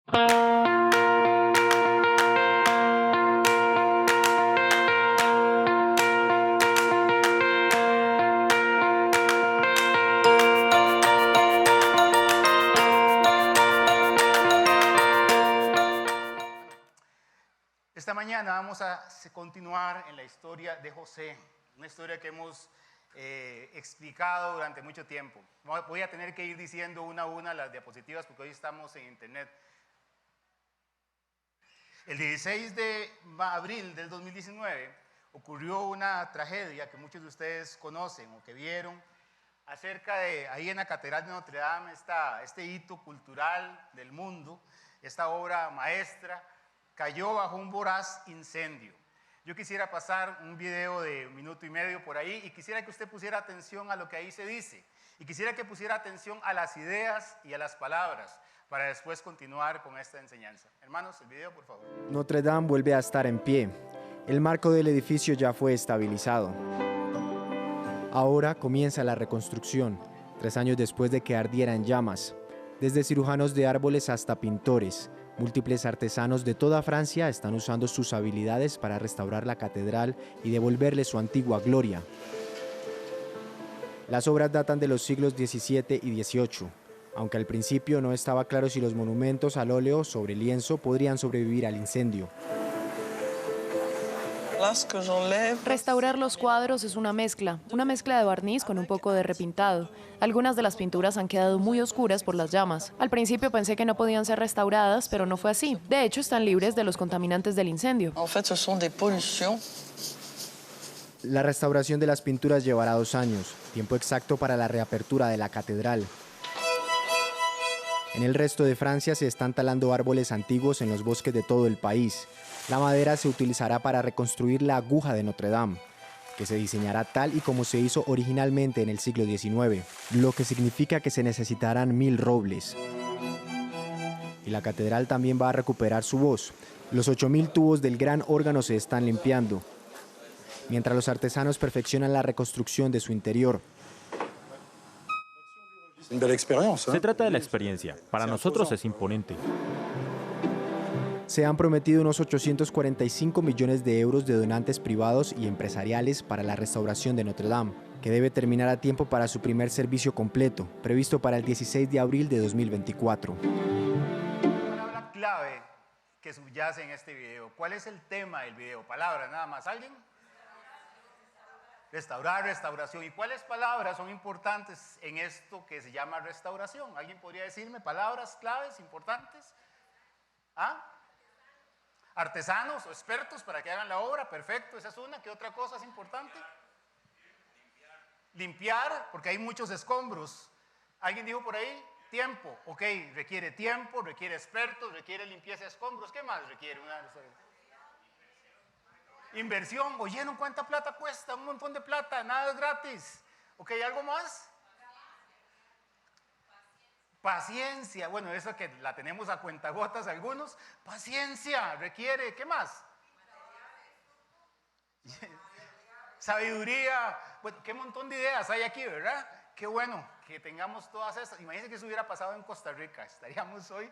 Esta mañana vamos a continuar en la historia de José, una historia que hemos explicado durante mucho tiempo. Voy a tener que ir diciendo una a una las diapositivas porque hoy estamos en internet. El 16 de abril del 2019 ocurrió una tragedia que muchos de ustedes conocen o que vieron acerca de, ahí en la Catedral de Notre Dame, este hito cultural del mundo, esta obra maestra, cayó bajo un voraz incendio. Yo quisiera pasar un video de 1 minuto y medio por ahí y quisiera que usted pusiera atención a lo que ahí se dice y quisiera que pusiera atención a las ideas y a las palabras para después continuar con esta enseñanza. Hermanos, el video, por favor. Notre Dame vuelve a estar en pie. El marco del edificio ya fue estabilizado. Ahora comienza la reconstrucción, 3 años después de que ardiera en llamas. Desde cirujanos de árboles hasta pintores, múltiples artesanos de toda Francia están usando sus habilidades para restaurar la catedral y devolverle su antigua gloria. Las obras datan de los siglos XVII y XVIII, aunque al principio no estaba claro si los monumentos al óleo sobre lienzo podrían sobrevivir al incendio. Restaurar los cuadros es una mezcla de barniz con un poco de repintado. Algunas de las pinturas han quedado muy oscuras por las llamas. Al principio pensé que no podían ser restauradas, pero no fue así. De hecho, están libres de los contaminantes del incendio. La restauración de las pinturas llevará 2 años, tiempo exacto para la reapertura de la catedral. En el resto de Francia se están talando árboles antiguos en los bosques de todo el país. La madera se utilizará para reconstruir la aguja de Notre Dame, que se diseñará tal y como se hizo originalmente en el siglo XIX, lo que significa que se necesitarán 1000 robles. Y la catedral también va a recuperar su voz. Los 8000 tubos del gran órgano se están limpiando, mientras los artesanos perfeccionan la reconstrucción de su interior. Se trata de la experiencia. Para nosotros es imponente. Se han prometido unos 845 millones de euros de donantes privados y empresariales para la restauración de Notre Dame, que debe terminar a tiempo para su primer servicio completo, previsto para el 16 de abril de 2024. La palabra clave que subyace en este video. ¿Cuál es el tema del video? Palabras, nada más. ¿Alguien? Restaurar, restauración. ¿Y cuáles palabras son importantes en esto que se llama restauración? ¿Alguien podría decirme palabras claves importantes? ¿Ah? Artesanos o expertos para que hagan la obra, perfecto, esa es una. ¿Qué otra cosa es importante? Limpiar, porque hay muchos escombros. ¿Alguien dijo por ahí? Tiempo, ok, requiere tiempo, requiere expertos, requiere limpieza de escombros. ¿Qué más requiere una restauración? Inversión, oye, ¿no cuánta plata cuesta? Un montón de plata, nada es gratis. Ok, ¿algo más? Paciencia, bueno, eso que la tenemos a cuentagotas algunos. Paciencia requiere, ¿qué más? Sabiduría, bueno, qué montón de ideas hay aquí, ¿verdad? Qué bueno que tengamos todas estas. Imagínense que eso hubiera pasado en Costa Rica, estaríamos hoy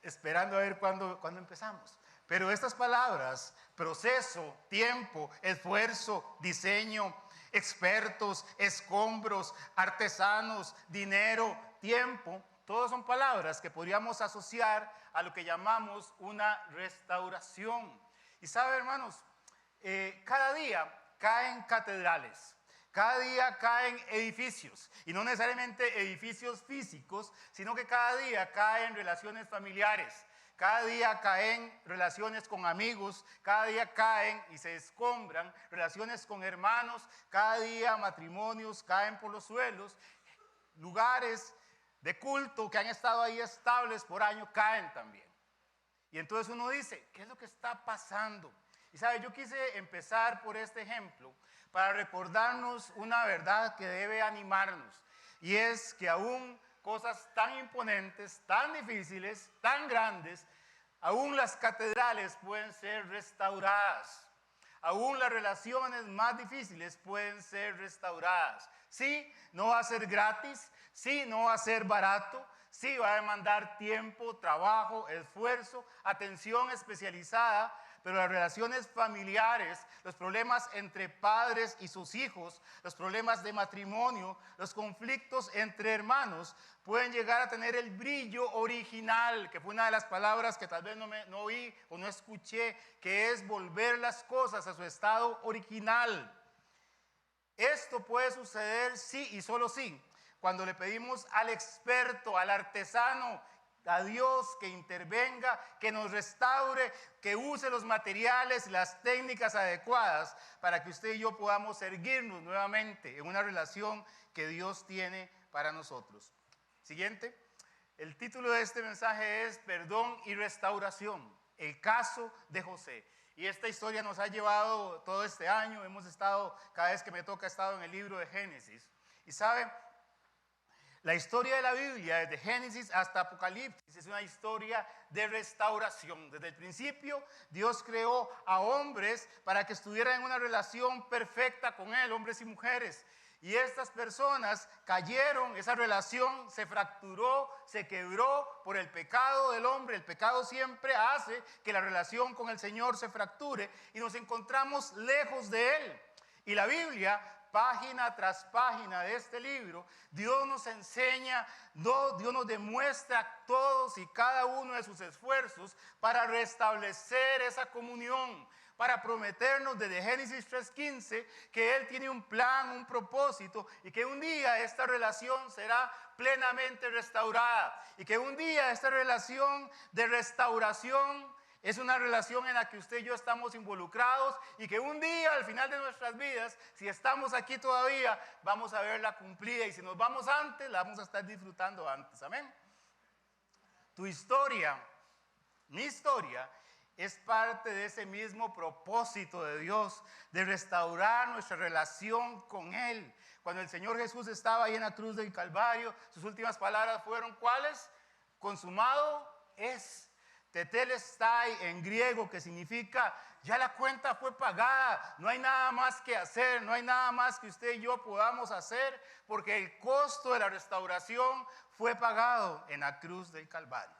esperando a ver cuándo empezamos. Pero estas palabras, proceso, tiempo, esfuerzo, diseño, expertos, escombros, artesanos, dinero, tiempo, todas son palabras que podríamos asociar a lo que llamamos una restauración. Y sabe, hermanos, cada día caen catedrales, cada día caen edificios, y no necesariamente edificios físicos, sino que cada día caen relaciones familiares. Cada día caen relaciones con amigos, cada día caen y se escombran relaciones con hermanos, cada día matrimonios caen por los suelos, lugares de culto que han estado ahí estables por años caen también. Y entonces uno dice, ¿qué es lo que está pasando? Y sabe, yo quise empezar por este ejemplo para recordarnos una verdad que debe animarnos, y es que aún cosas tan imponentes, tan difíciles, tan grandes, aún las catedrales pueden ser restauradas. Aún las relaciones más difíciles pueden ser restauradas. Sí, no va a ser gratis, sí, no va a ser barato, Sí, va a demandar tiempo, trabajo, esfuerzo, atención especializada, pero las relaciones familiares, los problemas entre padres y sus hijos, los problemas de matrimonio, los conflictos entre hermanos, pueden llegar a tener el brillo original, que fue una de las palabras que tal vez no oí o no escuché, que es volver las cosas a su estado original. Esto puede suceder sí y solo sí, cuando le pedimos al experto, al artesano, a Dios que intervenga, que nos restaure, que use los materiales y las técnicas adecuadas para que usted y yo podamos erguirnos nuevamente en una relación que Dios tiene para nosotros. Siguiente. El título de este mensaje es Perdón y Restauración, el caso de José. Y esta historia nos ha llevado todo este año, hemos estado, cada vez que me toca, he estado en el libro de Génesis. Y sabe, la historia de la Biblia, desde Génesis hasta Apocalipsis, es una historia de restauración. Desde el principio, Dios creó a hombres para que estuvieran en una relación perfecta con Él, hombres y mujeres. Y estas personas cayeron, esa relación se fracturó, se quebró por el pecado del hombre. El pecado siempre hace que la relación con el Señor se fracture y nos encontramos lejos de Él. Y la Biblia, página tras página de este libro, Dios nos enseña, Dios nos demuestra todos y cada uno de sus esfuerzos para restablecer esa comunión, para prometernos desde Génesis 3:15 que Él tiene un plan, un propósito y que un día esta relación será plenamente restaurada y que un día esta relación de restauración es una relación en la que usted y yo estamos involucrados y que un día al final de nuestras vidas, si estamos aquí todavía, vamos a verla cumplida y si nos vamos antes, la vamos a estar disfrutando antes. Amén. Tu historia, mi historia, es parte de ese mismo propósito de Dios, de restaurar nuestra relación con Él. Cuando el Señor Jesús estaba ahí en la cruz del Calvario, sus últimas palabras fueron, ¿cuáles? Consumado es. Tetelestai en griego, que significa ya la cuenta fue pagada, no hay nada más que hacer, no hay nada más que usted y yo podamos hacer, porque el costo de la restauración fue pagado en la cruz del Calvario.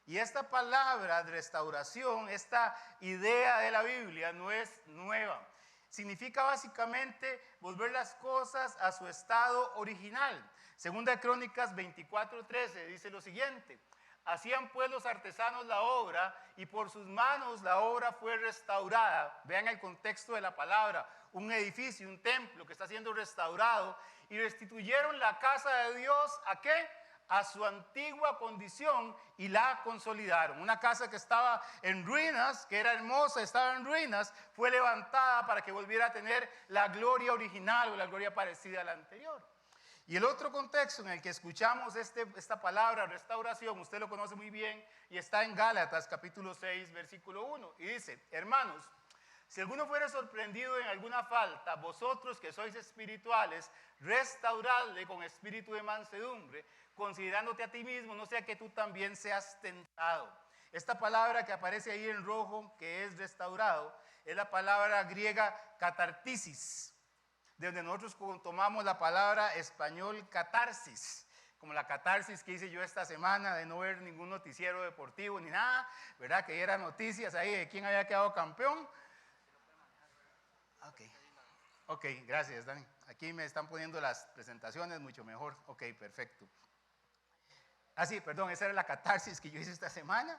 Y esta palabra de restauración, esta idea de la Biblia no es nueva. Significa básicamente volver las cosas a su estado original. Segunda de Crónicas 24:13 dice lo siguiente: hacían pues los artesanos la obra y por sus manos la obra fue restaurada. Vean el contexto de la palabra, un edificio, un templo que está siendo restaurado, y restituyeron la casa de Dios, ¿a qué? A su antigua condición y la consolidaron. Una casa que estaba en ruinas, que era hermosa, estaba en ruinas, fue levantada para que volviera a tener la gloria original o la gloria parecida a la anterior. Y el otro contexto en el que escuchamos esta palabra restauración, usted lo conoce muy bien, y está en Gálatas capítulo 6, versículo 1, y dice: hermanos, si alguno fuera sorprendido en alguna falta, vosotros que sois espirituales, restauradle con espíritu de mansedumbre, considerándote a ti mismo, no sea que tú también seas tentado. Esta palabra que aparece ahí en rojo, que es restaurado, es la palabra griega catartisis, de donde nosotros tomamos la palabra español catarsis, como la catarsis que hice yo esta semana de no ver ningún noticiero deportivo ni nada, ¿verdad? Que eran noticias ahí de quién había quedado campeón. Ok, gracias, Dani. Aquí me están poniendo las presentaciones mucho mejor. Ok, perfecto. Sí, perdón, esa era la catarsis que yo hice esta semana.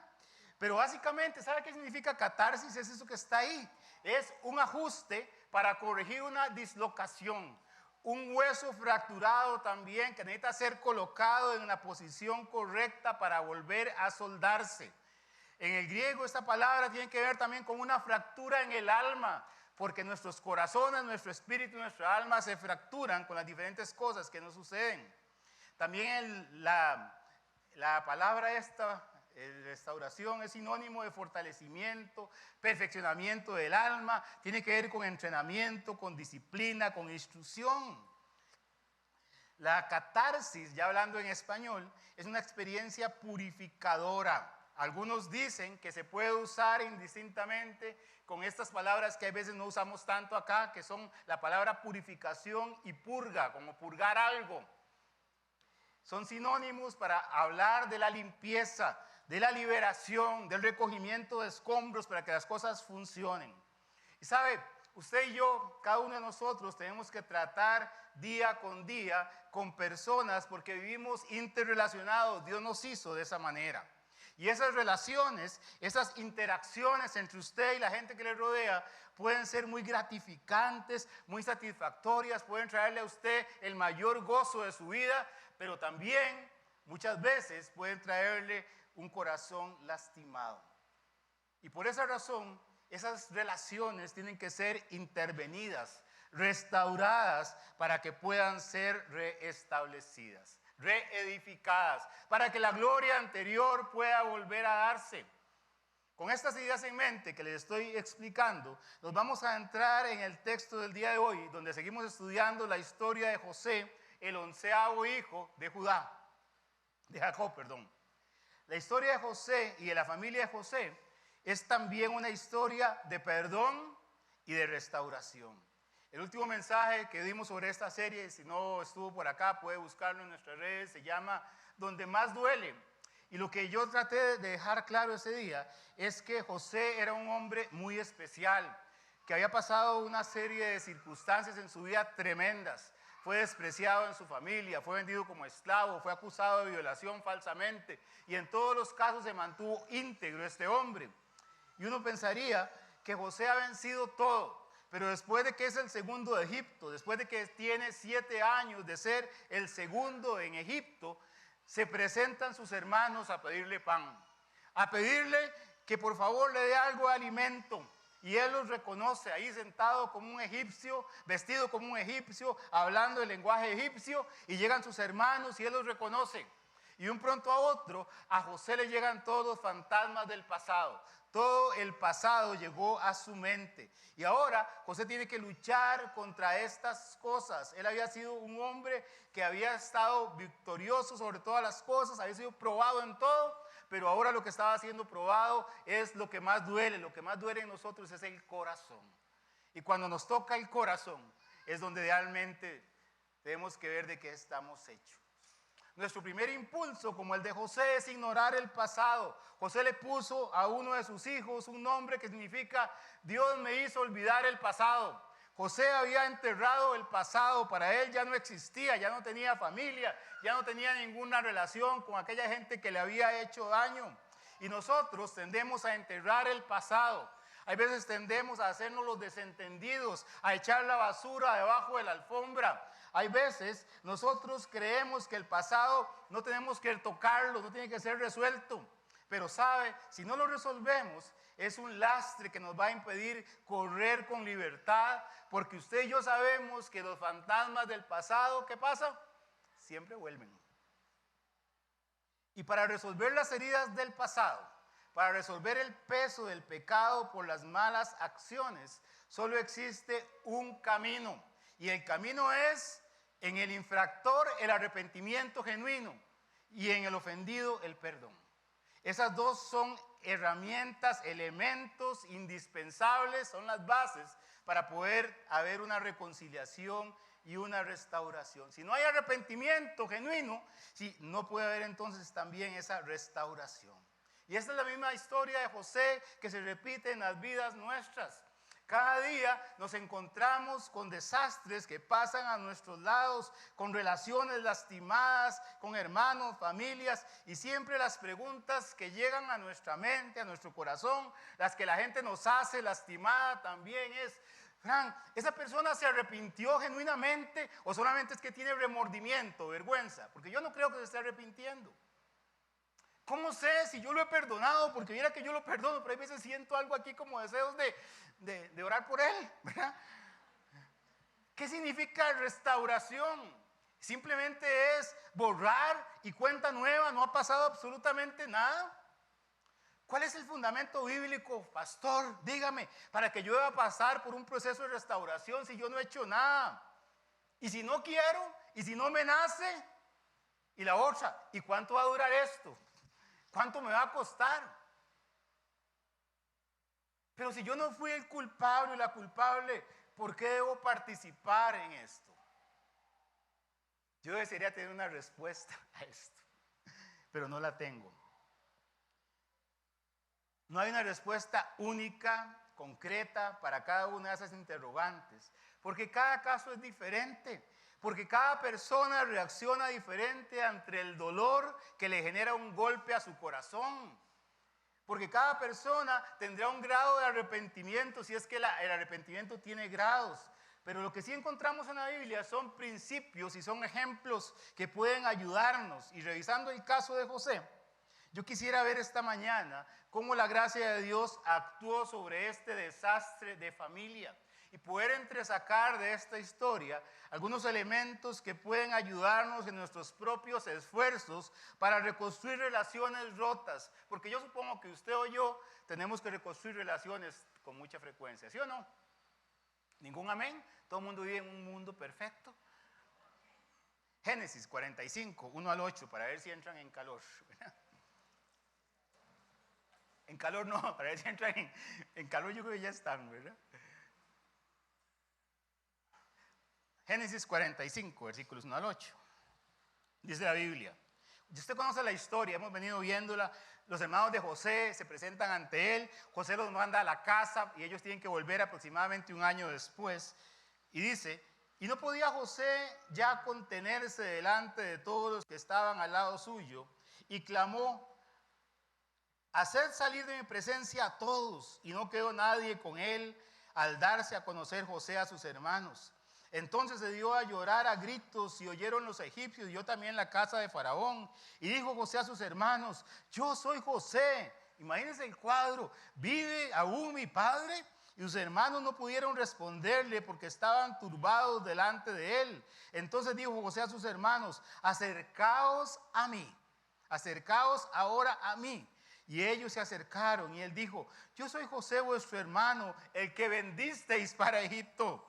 Pero básicamente, ¿sabe qué significa catarsis? Es eso que está ahí. Es un ajuste para corregir una dislocación. Un hueso fracturado también que necesita ser colocado en la posición correcta para volver a soldarse. En el griego esta palabra tiene que ver también con una fractura en el alma, porque nuestros corazones, nuestro espíritu, nuestra alma se fracturan con las diferentes cosas que nos suceden. También la palabra esta, restauración, es sinónimo de fortalecimiento, perfeccionamiento del alma, tiene que ver con entrenamiento, con disciplina, con instrucción. La catarsis, ya hablando en español, es una experiencia purificadora. Algunos dicen que se puede usar indistintamente con estas palabras que a veces no usamos tanto acá, que son la palabra purificación y purga, como purgar algo. son sinónimos para hablar de la limpieza, de la liberación, del recogimiento de escombros para que las cosas funcionen. Y sabe, usted y yo, cada uno de nosotros tenemos que tratar día con día con personas porque vivimos interrelacionados. Dios nos hizo de esa manera. Y esas relaciones, esas interacciones entre usted y la gente que le rodea pueden ser muy gratificantes, muy satisfactorias, pueden traerle a usted el mayor gozo de su vida, pero también muchas veces pueden traerle un corazón lastimado. Y por esa razón, esas relaciones tienen que ser intervenidas, restauradas para que puedan ser reestablecidas, reedificadas, para que la gloria anterior pueda volver a darse. Con estas ideas en mente que les estoy explicando, nos vamos a entrar en el texto del día de hoy, donde seguimos estudiando la historia de José, el 11º hijo de Jacob. La historia de José y de la familia de José es también una historia de perdón y de restauración. El último mensaje que dimos sobre esta serie, si no estuvo por acá, puede buscarlo en nuestras redes, se llama Donde más duele. Y lo que yo traté de dejar claro ese día es que José era un hombre muy especial, que había pasado una serie de circunstancias en su vida tremendas. Fue despreciado en su familia, fue vendido como esclavo, fue acusado de violación falsamente, y en todos los casos se mantuvo íntegro este hombre. Y uno pensaría que José ha vencido todo. Pero después de que es el segundo de Egipto, después de que tiene 7 años de ser el segundo en Egipto, se presentan sus hermanos a pedirle pan, a pedirle que por favor le dé algo de alimento. Y él los reconoce ahí sentado como un egipcio, vestido como un egipcio, hablando el lenguaje egipcio, y llegan sus hermanos y él los reconoce. Y de un pronto a otro, a José le llegan todos los fantasmas del pasado. Todo el pasado llegó a su mente. Y ahora José tiene que luchar contra estas cosas. Él había sido un hombre que había estado victorioso sobre todas las cosas, había sido probado en todo, pero ahora lo que estaba siendo probado es lo que más duele. Lo que más duele en nosotros es el corazón. Y cuando nos toca el corazón es donde realmente tenemos que ver de qué estamos hechos. Nuestro primer impulso, como el de José, es ignorar el pasado. José le puso a uno de sus hijos un nombre que significa Dios me hizo olvidar el pasado. José había enterrado el pasado, para él ya no existía, ya no tenía familia, ya no tenía ninguna relación con aquella gente que le había hecho daño. Y nosotros tendemos a enterrar el pasado. Hay veces tendemos a hacernos los desentendidos, a echar la basura debajo de la alfombra. Hay veces nosotros creemos que el pasado no tenemos que tocarlo, no tiene que ser resuelto. Pero sabe, si no lo resolvemos, es un lastre que nos va a impedir correr con libertad, porque usted y yo sabemos que los fantasmas del pasado, ¿qué pasa? Siempre vuelven. Y para resolver las heridas del pasado, para resolver el peso del pecado por las malas acciones, solo existe un camino. Y el camino es en el infractor el arrepentimiento genuino y en el ofendido el perdón. Esas dos son herramientas, elementos indispensables, son las bases para poder haber una reconciliación y una restauración. Si no hay arrepentimiento genuino, no puede haber entonces también esa restauración. Y esta es la misma historia de José que se repite en las vidas nuestras. Cada día nos encontramos con desastres que pasan a nuestros lados, con relaciones lastimadas, con hermanos, familias, y siempre las preguntas que llegan a nuestra mente, a nuestro corazón, las que la gente nos hace lastimada también es: Fran, ¿esa persona se arrepintió genuinamente o solamente es que tiene remordimiento, vergüenza? Porque yo no creo que se esté arrepintiendo. ¿Cómo sé si yo lo he perdonado? Porque mira que yo lo perdono, pero hay veces siento algo aquí como deseos de orar por él, ¿verdad? ¿Qué significa restauración? Simplemente es borrar y cuenta nueva, no ha pasado absolutamente nada. ¿Cuál es el fundamento bíblico, pastor? Dígame, para que yo deba pasar por un proceso de restauración si yo no he hecho nada. Y si no quiero, y si no me nace, y la otra, ¿y cuánto va a durar esto? ¿Cuánto me va a costar? Pero si yo no fui el culpable o la culpable, ¿por qué debo participar en esto? Yo desearía tener una respuesta a esto, pero no la tengo. No hay una respuesta única, concreta para cada una de esas interrogantes, porque cada caso es diferente, porque cada persona reacciona diferente ante el dolor que le genera un golpe a su corazón, porque cada persona tendrá un grado de arrepentimiento, si es que el arrepentimiento tiene grados. Pero lo que sí encontramos en la Biblia son principios y son ejemplos que pueden ayudarnos. Y revisando el caso de José, yo quisiera ver esta mañana cómo la gracia de Dios actuó sobre este desastre de familia y poder entresacar de esta historia algunos elementos que pueden ayudarnos en nuestros propios esfuerzos para reconstruir relaciones rotas, porque yo supongo que usted o yo tenemos que reconstruir relaciones con mucha frecuencia, ¿sí o no? ¿Ningún amén? ¿Todo el mundo vive en un mundo perfecto? Génesis 45, 1 al 8, para ver si entran en calor, ¿verdad? En calor no, para ver si entran en calor, yo creo que ya están, ¿verdad? Génesis 45, versículos 1 al 8. Dice la Biblia. Usted conoce la historia, hemos venido viéndola. Los hermanos de José se presentan ante él. José los manda a la casa y ellos tienen que volver aproximadamente un año después. Y dice, y no podía José ya contenerse delante de todos los que estaban al lado suyo. Y clamó, haced salir de mi presencia a todos. Y no quedó nadie con él al darse a conocer José a sus hermanos. Entonces se dio a llorar a gritos y oyeron los egipcios y yo también la casa de Faraón. Y dijo José a sus hermanos, yo soy José. Imagínense el cuadro, ¿vive aún mi padre? Y sus hermanos no pudieron responderle porque estaban turbados delante de él. Entonces dijo José a sus hermanos, acercaos a mí, acercaos ahora a mí. Y ellos se acercaron y él dijo, yo soy José vuestro hermano, el que vendisteis para Egipto.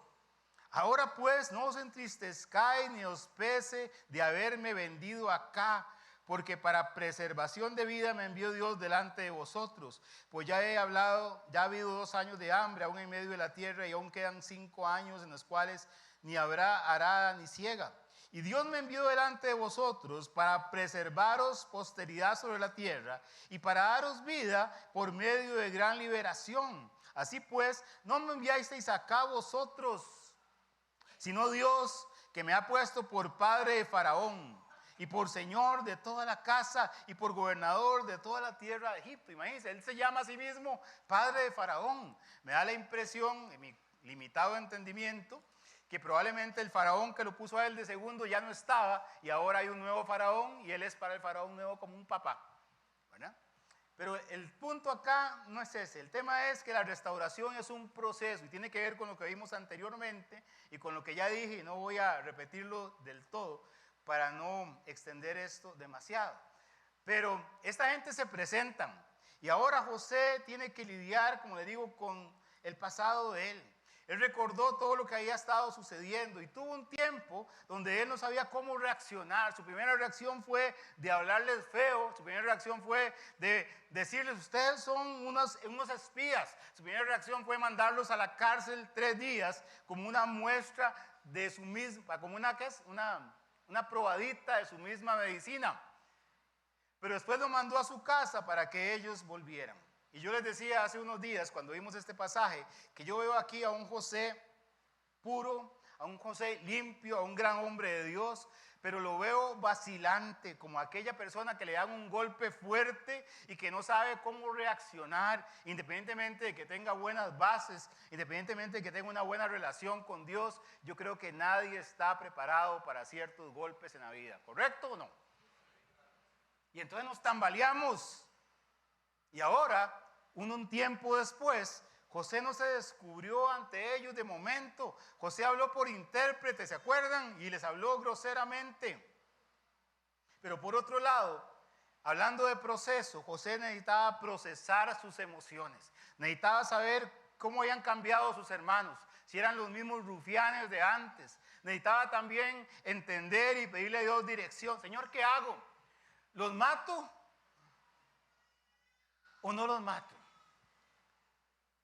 Ahora pues no os entristezcáis ni os pese de haberme vendido acá, porque para preservación de vida me envió Dios delante de vosotros. Pues ya ha habido 2 años de hambre aún en medio de la tierra y aún quedan 5 años en los cuales ni habrá arada ni siega. Y Dios me envió delante de vosotros para preservaros posteridad sobre la tierra y para daros vida por medio de gran liberación. Así pues, no me enviasteis acá vosotros, sino Dios, que me ha puesto por padre de Faraón y por señor de toda la casa y por gobernador de toda la tierra de Egipto. Imagínense, él se llama a sí mismo padre de Faraón. Me da la impresión, en mi limitado entendimiento, que probablemente el faraón que lo puso a él de segundo ya no estaba y ahora hay un nuevo faraón y él es para el faraón nuevo como un papá, ¿verdad? Pero el punto acá no es ese. El tema es que la restauración es un proceso y tiene que ver con lo que vimos anteriormente y con lo que ya dije, y no voy a repetirlo del todo para no extender esto demasiado. Pero esta gente se presentan y ahora José tiene que lidiar, como le digo, con el pasado de él. Él recordó todo lo que había estado sucediendo y tuvo un tiempo donde él no sabía cómo reaccionar. Su primera reacción fue de hablarles feo, su primera reacción fue de decirles, ustedes son unos espías. Su primera reacción fue mandarlos a la cárcel 3 días como una muestra de su misma, como una probadita de su misma medicina. Pero después lo mandó a su casa para que ellos volvieran. Y yo les decía hace unos días, cuando vimos este pasaje, que yo veo aquí a un José puro, a un José limpio, a un gran hombre de Dios, pero lo veo vacilante, como aquella persona que le dan un golpe fuerte y que no sabe cómo reaccionar, independientemente de que tenga buenas bases, independientemente de que tenga una buena relación con Dios. Yo creo que nadie está preparado para ciertos golpes en la vida, ¿correcto o no? Y entonces nos tambaleamos. Y ahora, un tiempo después, José no se descubrió ante ellos de momento. José habló por intérprete, ¿se acuerdan? Y les habló groseramente. Pero por otro lado, hablando de proceso, José necesitaba procesar sus emociones. Necesitaba saber cómo habían cambiado sus hermanos, si eran los mismos rufianes de antes. Necesitaba también entender y pedirle a Dios dirección. Señor, ¿qué hago? ¿Los mato o no los mato?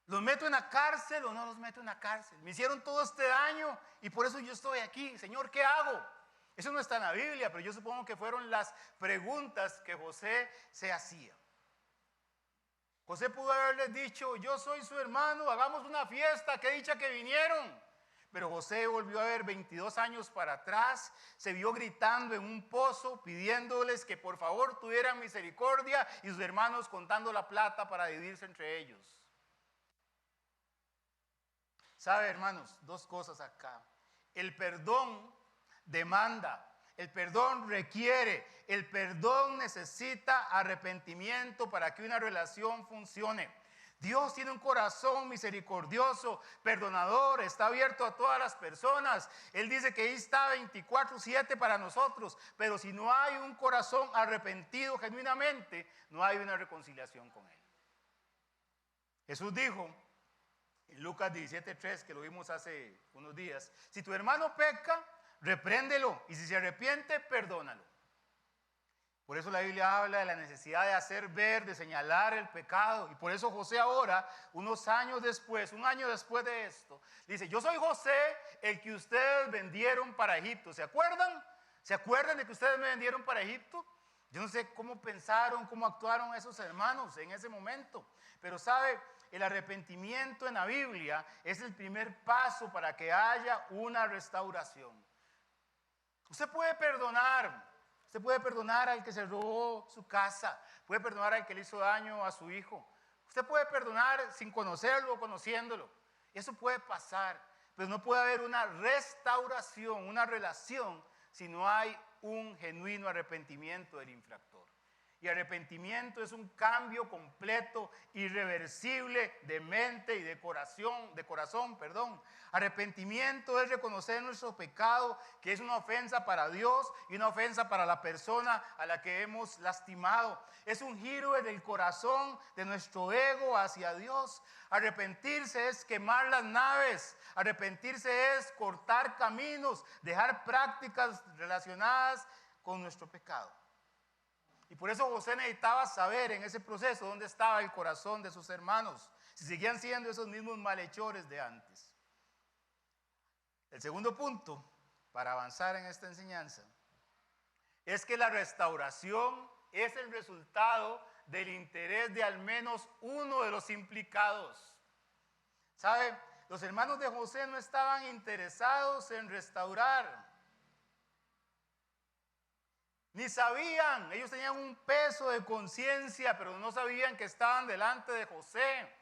¿Los meto en la cárcel o no los meto en la cárcel? Me hicieron todo este daño y por eso yo estoy aquí. Señor, ¿qué hago? Eso no está en la Biblia, pero yo supongo que fueron las preguntas que José se hacía. José pudo haberles dicho, yo soy su hermano, hagamos una fiesta, qué dicha que vinieron. Pero José volvió a ver 22 años para atrás, se vio gritando en un pozo, pidiéndoles que por favor tuvieran misericordia y sus hermanos contando la plata para dividirse entre ellos. ¿Sabe, hermanos? Dos cosas acá. El perdón demanda, el perdón requiere, el perdón necesita arrepentimiento para que una relación funcione. Dios tiene un corazón misericordioso, perdonador, está abierto a todas las personas. Él dice que ahí está 24/7 para nosotros, pero si no hay un corazón arrepentido genuinamente, no hay una reconciliación con Él. Jesús dijo en Lucas 17:3, que lo vimos hace unos días, si tu hermano peca, repréndelo, y si se arrepiente, perdónalo. Por eso la Biblia habla de la necesidad de hacer ver, de señalar el pecado. Y por eso José ahora, unos años después, un año después de esto, dice, yo soy José, el que ustedes vendieron para Egipto. ¿Se acuerdan? ¿Se acuerdan de que ustedes me vendieron para Egipto? Yo no sé cómo pensaron, cómo actuaron esos hermanos en ese momento. Pero sabe, el arrepentimiento en la Biblia es el primer paso para que haya una restauración. Usted puede perdonar. Usted puede perdonar al que se robó su casa, puede perdonar al que le hizo daño a su hijo. Usted puede perdonar sin conocerlo o conociéndolo. Eso puede pasar, pero no puede haber una restauración, una relación, si no hay un genuino arrepentimiento del infractor. Y arrepentimiento es un cambio completo, irreversible de mente y de corazón. Arrepentimiento es reconocer nuestro pecado, que es una ofensa para Dios y una ofensa para la persona a la que hemos lastimado. Es un giro del corazón de nuestro ego hacia Dios. Arrepentirse es quemar las naves. Arrepentirse es cortar caminos, dejar prácticas relacionadas con nuestro pecado. Y por eso José necesitaba saber en ese proceso dónde estaba el corazón de sus hermanos, si seguían siendo esos mismos malhechores de antes. El segundo punto, para avanzar en esta enseñanza, es que la restauración es el resultado del interés de al menos uno de los implicados. ¿Sabe? Los hermanos de José no estaban interesados en restaurar. Ni sabían, ellos tenían un peso de conciencia, pero no sabían que estaban delante de José.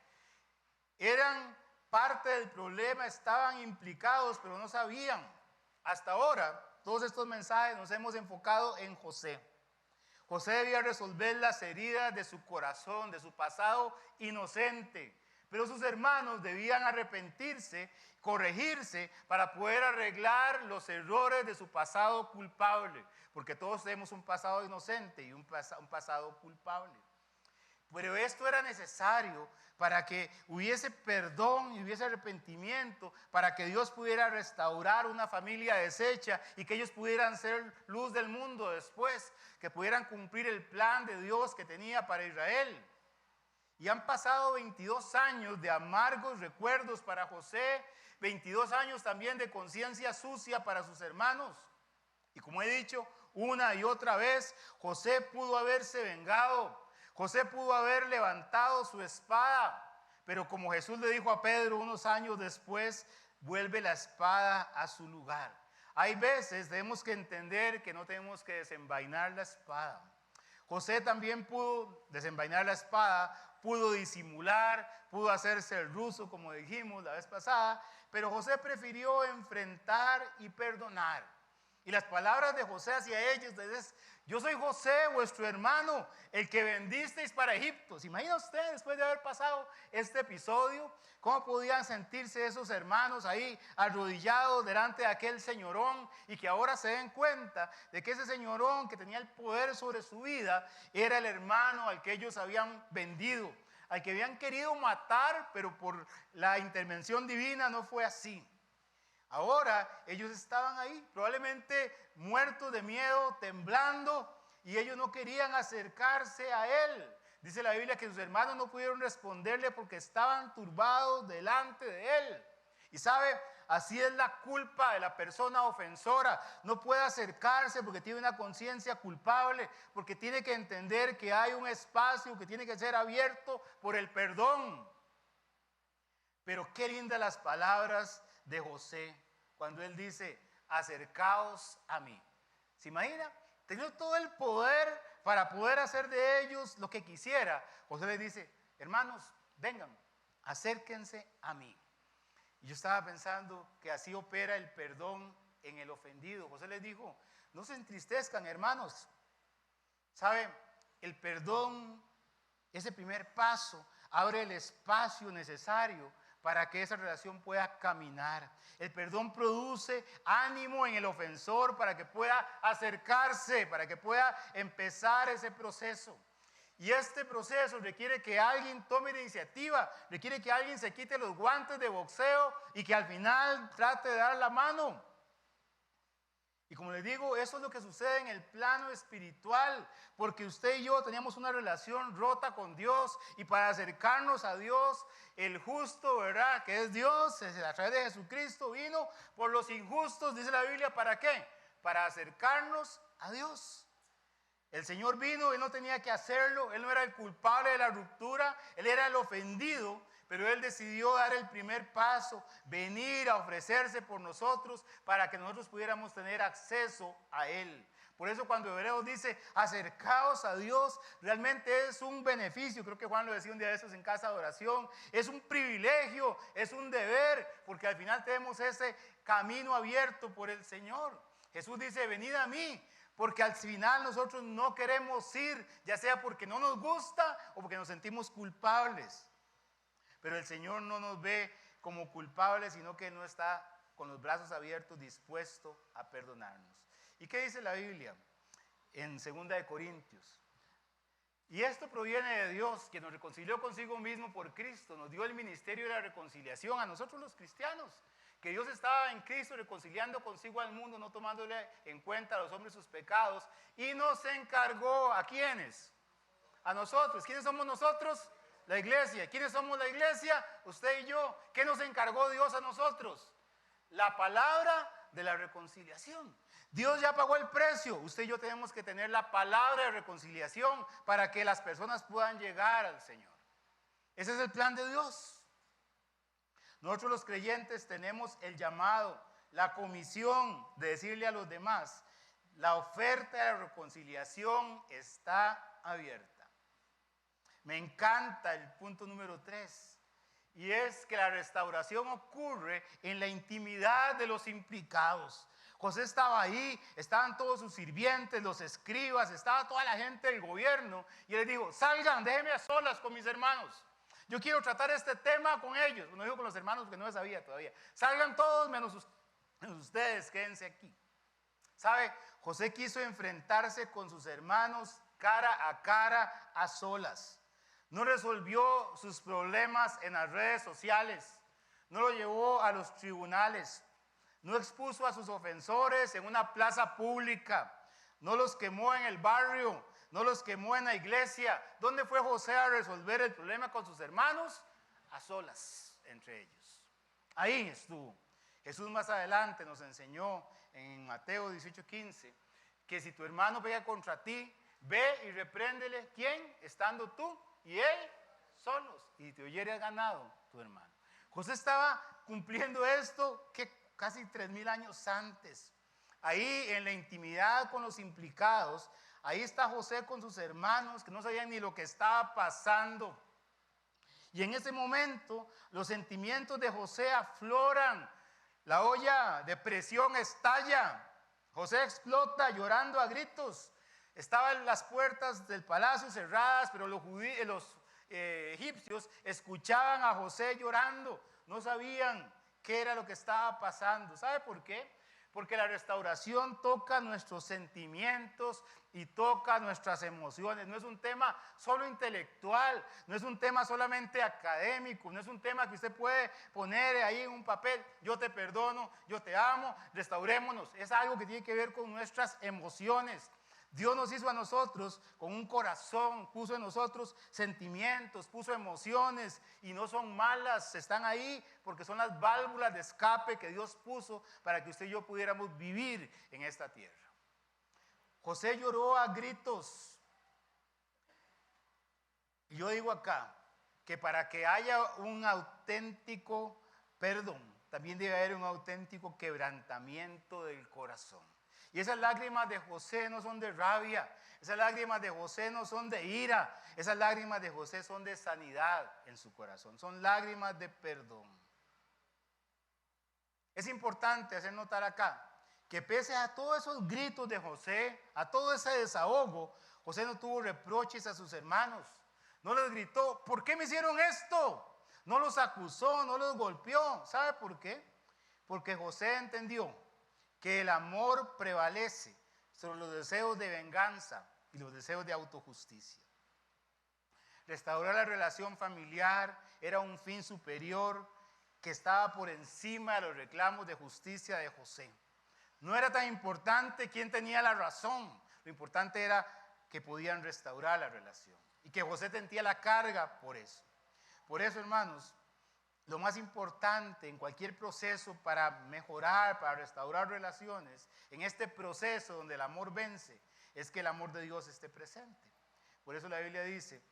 Eran parte del problema, estaban implicados, pero no sabían. Hasta ahora, todos estos mensajes nos hemos enfocado en José. José debía resolver las heridas de su corazón, de su pasado inocente. Pero sus hermanos debían arrepentirse, corregirse para poder arreglar los errores de su pasado culpable. Porque todos tenemos un pasado inocente y un pasado culpable. Pero esto era necesario para que hubiese perdón y hubiese arrepentimiento, para que Dios pudiera restaurar una familia deshecha y que ellos pudieran ser luz del mundo después, que pudieran cumplir el plan de Dios que tenía para Israel. Y han pasado 22 años de amargos recuerdos para José, 22 años también de conciencia sucia para sus hermanos. Y como he dicho una y otra vez, José pudo haberse vengado, José pudo haber levantado su espada, pero como Jesús le dijo a Pedro unos años después, vuelve la espada a su lugar. Hay veces tenemos que entender que no tenemos que desenvainar la espada. José también pudo desenvainar la espada, pudo disimular, pudo hacerse el ruso como dijimos la vez pasada, pero José prefirió enfrentar y perdonar. Y las palabras de José hacia ellos es, yo soy José, vuestro hermano, el que vendisteis para Egipto. ¿Se imagina usted después de haber pasado este episodio? ¿Cómo podían sentirse esos hermanos ahí arrodillados delante de aquel señorón y que ahora se den cuenta de que ese señorón que tenía el poder sobre su vida era el hermano al que ellos habían vendido, al que habían querido matar, pero por la intervención divina no fue así? Ahora ellos estaban ahí, probablemente muertos de miedo, temblando, y ellos no querían acercarse a él. Dice la Biblia que sus hermanos no pudieron responderle porque estaban turbados delante de él. Y sabe, así es la culpa de la persona ofensora. No puede acercarse porque tiene una conciencia culpable, porque tiene que entender que hay un espacio que tiene que ser abierto por el perdón. Pero qué lindas las palabras de José cuando él dice, acercaos a mí. ¿Se imagina? Tenía todo el poder para poder hacer de ellos lo que quisiera. José les dice, hermanos, vengan, acérquense a mí. Y yo estaba pensando que así opera el perdón en el ofendido. José les dijo, no se entristezcan, hermanos. ¿Saben? El perdón, ese primer paso, abre el espacio necesario para que esa relación pueda caminar. El perdón produce ánimo en el ofensor para que pueda acercarse, para que pueda empezar ese proceso. Y este proceso requiere que alguien tome la iniciativa, requiere que alguien se quite los guantes de boxeo y que al final trate de dar la mano. Y como les digo, eso es lo que sucede en el plano espiritual, porque usted y yo teníamos una relación rota con Dios y para acercarnos a Dios, el justo, ¿verdad? Que es Dios, a través de Jesucristo vino por los injustos, dice la Biblia, ¿para qué? Para acercarnos a Dios. El Señor vino, Él no tenía que hacerlo, Él no era el culpable de la ruptura, Él era el ofendido, pero Él decidió dar el primer paso, venir a ofrecerse por nosotros para que nosotros pudiéramos tener acceso a Él. Por eso cuando Hebreos dice, acercaos a Dios, realmente es un beneficio. Creo que Juan lo decía un día de esos en casa de oración. Es un privilegio, es un deber, porque al final tenemos ese camino abierto por el Señor. Jesús dice, venid a mí. Porque al final nosotros no queremos ir, ya sea porque no nos gusta o porque nos sentimos culpables. Pero el Señor no nos ve como culpables, sino que no está con los brazos abiertos, dispuesto a perdonarnos. ¿Y qué dice la Biblia? En 2 de Corintios. Y esto proviene de Dios, que nos reconcilió consigo mismo por Cristo, nos dio el ministerio de la reconciliación a nosotros los cristianos. Que Dios estaba en Cristo reconciliando consigo al mundo, no tomándole en cuenta a los hombres sus pecados, y nos encargó, ¿a quiénes? A nosotros. ¿Quiénes somos nosotros? La iglesia. ¿Quiénes somos la iglesia? Usted y yo. ¿Qué nos encargó Dios a nosotros? La palabra de la reconciliación. Dios ya pagó el precio. Usted y yo tenemos que tener la palabra de reconciliación para que las personas puedan llegar al Señor. Ese es el plan de Dios. Nosotros los creyentes tenemos el llamado, la comisión de decirle a los demás, la oferta de la reconciliación está abierta. Me encanta el punto número 3, y es que la restauración ocurre en la intimidad de los implicados. José estaba ahí, estaban todos sus sirvientes, los escribas, estaba toda la gente del gobierno, y él les dijo, salgan, déjenme a solas con mis hermanos. Yo quiero tratar este tema con ellos. No digo con los hermanos porque no sabía todavía. Salgan todos menos ustedes, quédense aquí. ¿Sabe? José quiso enfrentarse con sus hermanos cara, a solas. No resolvió sus problemas en las redes sociales. No lo llevó a los tribunales. No expuso a sus ofensores en una plaza pública. No los quemó en el barrio. No los quemó en la iglesia. ¿Dónde fue José a resolver el problema con sus hermanos? A solas entre ellos. Ahí estuvo. Jesús más adelante nos enseñó en Mateo 18:15 que si tu hermano pega contra ti, ve y repréndele. ¿Quién? Estando tú y él solos. Y te oyere ganado tu hermano. José estaba cumpliendo esto que casi 3000 años antes. Ahí en la intimidad con los implicados. Ahí está José con sus hermanos que no sabían ni lo que estaba pasando. Y en ese momento los sentimientos de José afloran. La olla de presión estalla. José explota llorando a gritos. Estaban las puertas del palacio cerradas, pero los egipcios escuchaban a José llorando. No sabían qué era lo que estaba pasando. ¿Sabe por qué? Porque la restauración toca nuestros sentimientos y toca nuestras emociones. No es un tema solo intelectual, no es un tema solamente académico, no es un tema que usted puede poner ahí en un papel. Yo te perdono, yo te amo, restaurémonos. Es algo que tiene que ver con nuestras emociones. Dios nos hizo a nosotros con un corazón, puso en nosotros sentimientos, puso emociones y no son malas, están ahí porque son las válvulas de escape que Dios puso para que usted y yo pudiéramos vivir en esta tierra. José lloró a gritos. Y yo digo acá que para que haya un auténtico perdón, también debe haber un auténtico quebrantamiento del corazón. Y esas lágrimas de José no son de rabia, esas lágrimas de José no son de ira, esas lágrimas de José son de sanidad en su corazón, son lágrimas de perdón. Es importante hacer notar acá que pese a todos esos gritos de José, a todo ese desahogo, José no tuvo reproches a sus hermanos, no les gritó, ¿por qué me hicieron esto? No los acusó, no los golpeó. ¿Sabe por qué? Porque José entendió que el amor prevalece sobre los deseos de venganza y los deseos de autojusticia. Restaurar la relación familiar era un fin superior que estaba por encima de los reclamos de justicia de José. No era tan importante quién tenía la razón, lo importante era que podían restaurar la relación y que José sentía la carga por eso. Por eso, hermanos, lo más importante en cualquier proceso para mejorar, para restaurar relaciones, en este proceso donde el amor vence, es que el amor de Dios esté presente. Por eso la Biblia dice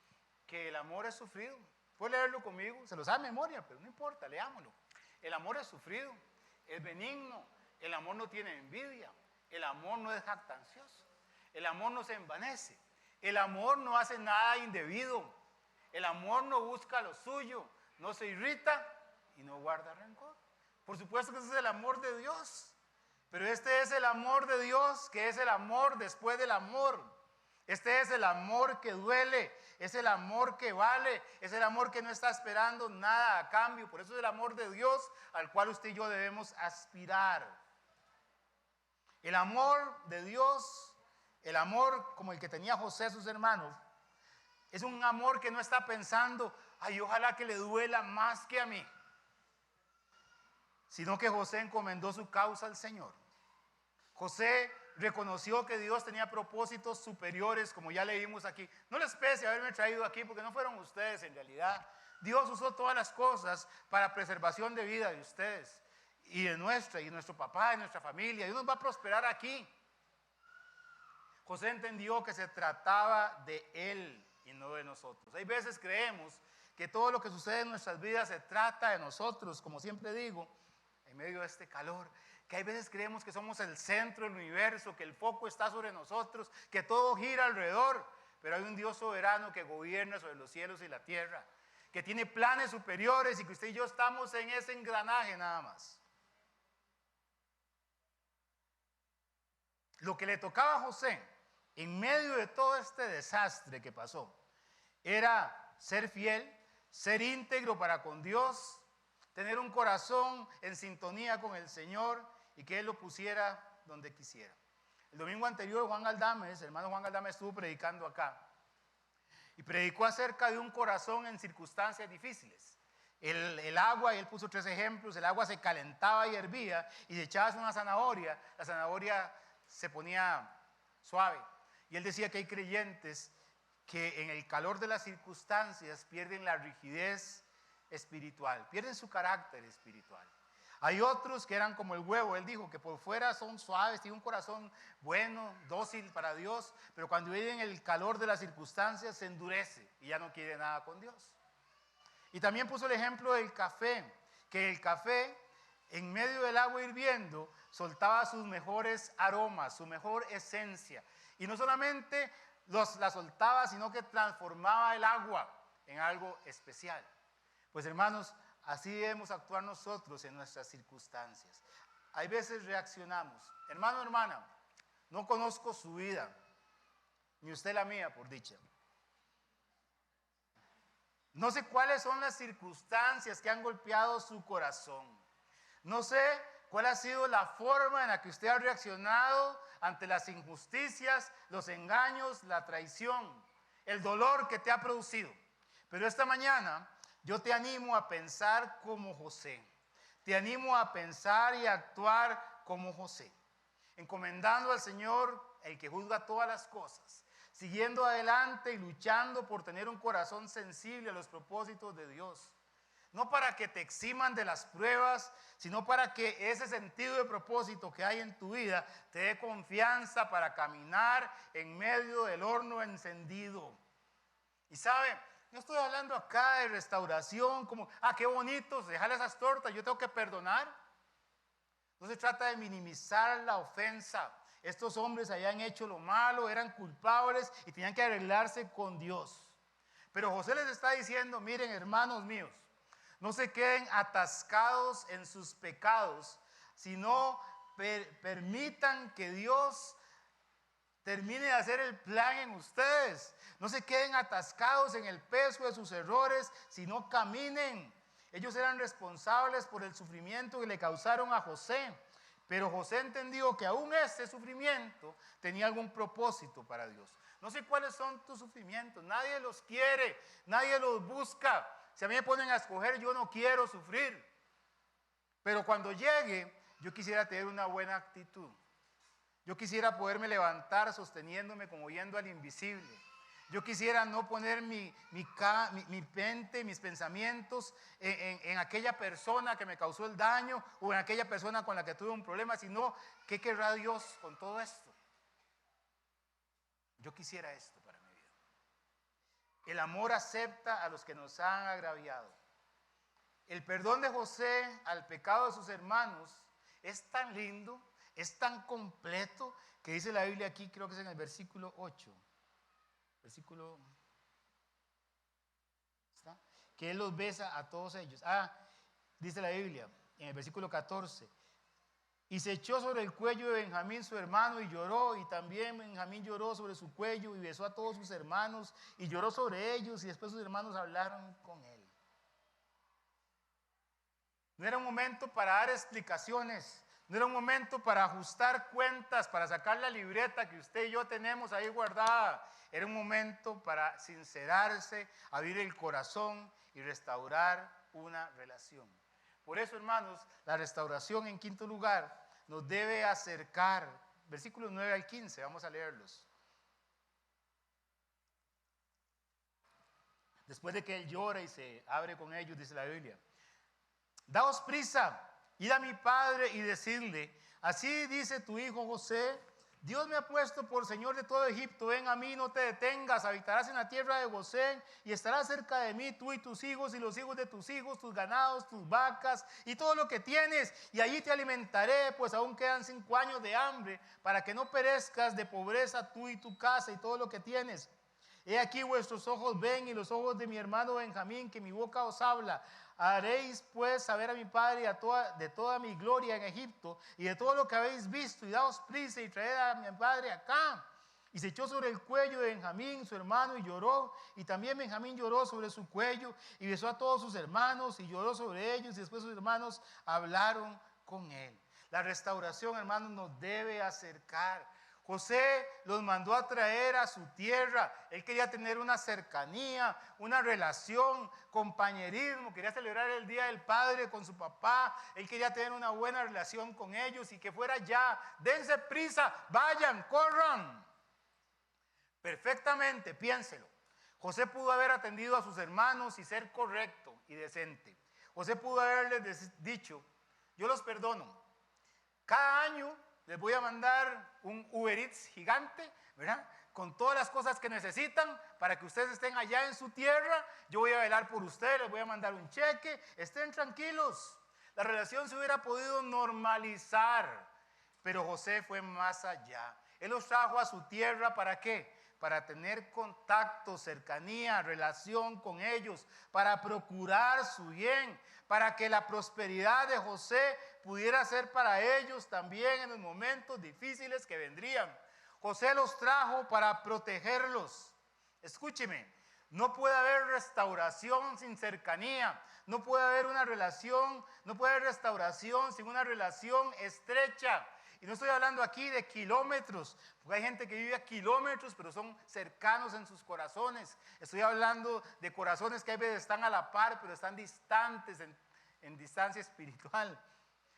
que el amor es sufrido. ¿Puede leerlo conmigo? Se lo sabe de memoria, pero no importa, leámoslo. El amor es sufrido, es benigno, el amor no tiene envidia, el amor no es jactancioso, el amor no se envanece, el amor no hace nada indebido, el amor no busca lo suyo, no se irrita y no guarda rencor. Por supuesto que ese es el amor de Dios, pero este es el amor de Dios, que es el amor después del amor. Este es el amor que duele, es el amor que vale, es el amor que no está esperando nada a cambio. Por eso es el amor de Dios al cual usted y yo debemos aspirar. El amor de Dios, el amor como el que tenía José a sus hermanos, es un amor que no está pensando, ay, ojalá que le duela más que a mí, sino que José encomendó su causa al Señor. José reconoció que Dios tenía propósitos superiores, como ya leímos aquí. No les pese haberme traído aquí, porque no fueron ustedes en realidad. Dios usó todas las cosas para preservación de vida de ustedes y de nuestra, y de nuestro papá, de nuestra familia. Dios nos va a prosperar aquí. José entendió que se trataba de Él y no de nosotros. Hay veces creemos que todo lo que sucede en nuestras vidas se trata de nosotros, como siempre digo, en medio de este calor, que hay veces creemos que somos el centro del universo, que el foco está sobre nosotros, que todo gira alrededor, pero hay un Dios soberano que gobierna sobre los cielos y la tierra, que tiene planes superiores y que usted y yo estamos en ese engranaje nada más. Lo que le tocaba a José en medio de todo este desastre que pasó era ser fiel, ser íntegro para con Dios, tener un corazón en sintonía con el Señor y que Él lo pusiera donde quisiera. El domingo anterior Juan Galdames, el hermano Juan Galdames, estuvo predicando acá y predicó acerca de un corazón en circunstancias difíciles. El agua, y él puso 3 ejemplos, el agua se calentaba y hervía y si echabas una zanahoria, la zanahoria se ponía suave. Y él decía que hay creyentes que en el calor de las circunstancias pierden la rigidez espiritual, pierden su carácter espiritual. Hay otros que eran como el huevo, él dijo que por fuera son suaves, tienen un corazón bueno, dócil para Dios, pero cuando viven el calor de las circunstancias se endurece y ya no quiere nada con Dios. Y también puso el ejemplo del café, que el café en medio del agua hirviendo soltaba sus mejores aromas, su mejor esencia. Y no solamente la soltaba, sino que transformaba el agua en algo especial. Pues hermanos, así debemos actuar nosotros en nuestras circunstancias. Hay veces reaccionamos. Hermano, hermana, no conozco su vida, ni usted la mía, por dicha. No sé cuáles son las circunstancias que han golpeado su corazón. No sé cuál ha sido la forma en la que usted ha reaccionado ante las injusticias, los engaños, la traición, el dolor que te ha producido. Pero esta mañana yo te animo a pensar como José. Te animo a pensar y a actuar como José, encomendando al Señor el que juzga todas las cosas, siguiendo adelante y luchando por tener un corazón sensible a los propósitos de Dios. No para que te eximan de las pruebas, sino para que ese sentido de propósito que hay en tu vida te dé confianza para caminar en medio del horno encendido. Y sabe, no estoy hablando acá de restauración, como, qué bonitos, dejar esas tortas, yo tengo que perdonar. No se trata de minimizar la ofensa. Estos hombres habían hecho lo malo, eran culpables y tenían que arreglarse con Dios. Pero José les está diciendo, miren, hermanos míos, no se queden atascados en sus pecados, sino permitan que Dios termine de hacer el plan en ustedes. No se queden atascados en el peso de sus errores, sino caminen. Ellos eran responsables por el sufrimiento que le causaron a José. Pero José entendió que aún ese sufrimiento tenía algún propósito para Dios. No sé cuáles son tus sufrimientos, nadie los quiere, nadie los busca. Si a mí me ponen a escoger, yo no quiero sufrir. Pero cuando llegue, yo quisiera tener una buena actitud. Yo quisiera poderme levantar sosteniéndome como yendo al invisible. Yo quisiera no poner mi mente, mis pensamientos en aquella persona que me causó el daño o en aquella persona con la que tuve un problema, sino ¿qué querrá Dios con todo esto? Yo quisiera esto para mi vida. El amor acepta a los que nos han agraviado. El perdón de José al pecado de sus hermanos es tan lindo, es tan completo, que dice la Biblia aquí, creo que es en el versículo 8. Versículo, ¿está? Que él los besa a todos ellos. Dice la Biblia, en el versículo 14. Y se echó sobre el cuello de Benjamín su hermano y lloró, y también Benjamín lloró sobre su cuello y besó a todos sus hermanos y lloró sobre ellos, y después sus hermanos hablaron con él. No era un momento para dar explicaciones, no era un momento para ajustar cuentas, para sacar la libreta que usted y yo tenemos ahí guardada. Era un momento para sincerarse, abrir el corazón y restaurar una relación. Por eso, hermanos, la restauración, en quinto lugar, nos debe acercar. Versículos 9 al 15, vamos a leerlos. Después de que él llora y se abre con ellos, dice la Biblia: daos prisa, id a mi padre y decidle: así dice tu hijo José, Dios me ha puesto por señor de todo Egipto, ven a mí, no te detengas, habitarás en la tierra de Gosén y estarás cerca de mí, tú y tus hijos y los hijos de tus hijos, tus ganados, tus vacas y todo lo que tienes, y allí te alimentaré, pues aún quedan 5 años de hambre, para que no perezcas de pobreza tú y tu casa y todo lo que tienes. He aquí vuestros ojos ven y los ojos de mi hermano Benjamín, que mi boca os habla. Haréis pues saber a mi padre de toda mi gloria en Egipto y de todo lo que habéis visto, y daos prisa y traed a mi padre acá. Y se echó sobre el cuello de Benjamín, su hermano, y lloró. Y también Benjamín lloró sobre su cuello y besó a todos sus hermanos y lloró sobre ellos, y después sus hermanos hablaron con él. La restauración, hermanos, nos debe acercar. José los mandó a traer a su tierra. Él quería tener una cercanía, una relación, compañerismo. Quería celebrar el Día del Padre con su papá. Él quería tener una buena relación con ellos y que fuera ya. Dense prisa, vayan, corran. Perfectamente, piénselo. José pudo haber atendido a sus hermanos y ser correcto y decente. José pudo haberles dicho: yo los perdono. Cada año les voy a mandar un Uber Eats gigante, ¿verdad? Con todas las cosas que necesitan para que ustedes estén allá en su tierra. Yo voy a velar por ustedes, les voy a mandar un cheque. Estén tranquilos. La relación se hubiera podido normalizar, pero José fue más allá. Él los trajo a su tierra, ¿para qué? Para tener contacto, cercanía, relación con ellos, para procurar su bien, para que la prosperidad de José pudiera ser para ellos también en los momentos difíciles que vendrían. José los trajo para protegerlos. Escúcheme, no puede haber restauración sin cercanía, no puede haber una relación, no puede haber restauración sin una relación estrecha. Y no estoy hablando aquí de kilómetros, porque hay gente que vive a kilómetros, pero son cercanos en sus corazones. Estoy hablando de corazones que a veces están a la par, pero están distantes en distancia espiritual.